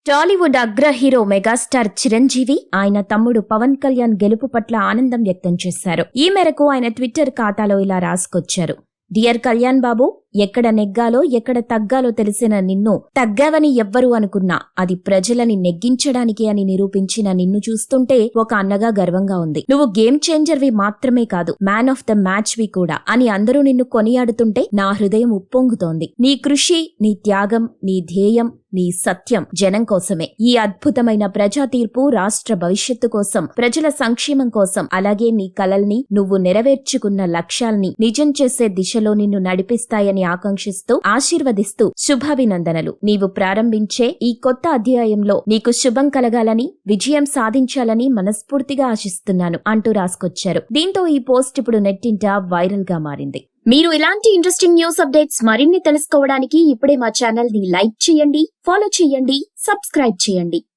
టాలీవుడ్ అగ్ర hero megastar Chiranjeevi ఆయన తమ్ముడు పవన్ కళ్యాణ్ గెలుపు పట్ల ఆనందం వ్యక్తం చేశారు. ఈ మేరకు ఆయన ట్విట్టర్ ఖాతాలో ఇలా రాసుకొచ్చారు. డియర్ కళ్యాణ్ బాబు, ఎక్కడ నెగ్గాలో ఎక్కడ తగ్గాలో తెలిసిన నిన్ను తగ్గావని ఎవ్వరు అనుకున్నా అది ప్రజలని నెగ్గించడానికి అని నిరూపించిన నిన్ను చూస్తుంటే ఒక అన్నగా గర్వంగా ఉంది. నువ్వు గేమ్ చేంజర్వి మాత్రమే కాదు, మ్యాన్ ఆఫ్ ద మ్యాచ్ వి కూడా అని అందరూ నిన్ను కొనియాడుతుంటే నా హృదయం ఉప్పొంగుతోంది. నీ కృషి, నీ త్యాగం, నీ ధ్యేయం, నీ సత్యం జనం కోసమే. ఈ అద్భుతమైన ప్రజా తీర్పు రాష్ట్ర భవిష్యత్తు కోసం, ప్రజల సంక్షేమం కోసం, అలాగే నీ కలల్ని, నువ్వు నెరవేర్చుకున్న లక్ష్యాల్ని నిజం చేసే దిశలో నిన్ను నడిపిస్తాయని ఆకాంక్షిస్తూ, ఆశీర్వదిస్తూ శుభాభినందనలు. నీవు ప్రారంభించే ఈ కొత్త అధ్యాయంలో నీకు శుభం కలగాలని, విజయం సాధించాలని మనస్ఫూర్తిగా ఆశిస్తున్నాను అంటూ రాసుకొచ్చారు. దీంతో ఈ పోస్ట్ ఇప్పుడు నెట్టింట వైరల్ గా మారింది. మీరు ఇలాంటి ఇంట్రెస్టింగ్ న్యూస్ అప్డేట్స్ మరిన్ని తెలుసుకోవడానికి ఇప్పుడే మా ఛానల్ ని లైక్ చేయండి, ఫాలో చేయండి, సబ్స్క్రైబ్ చేయండి.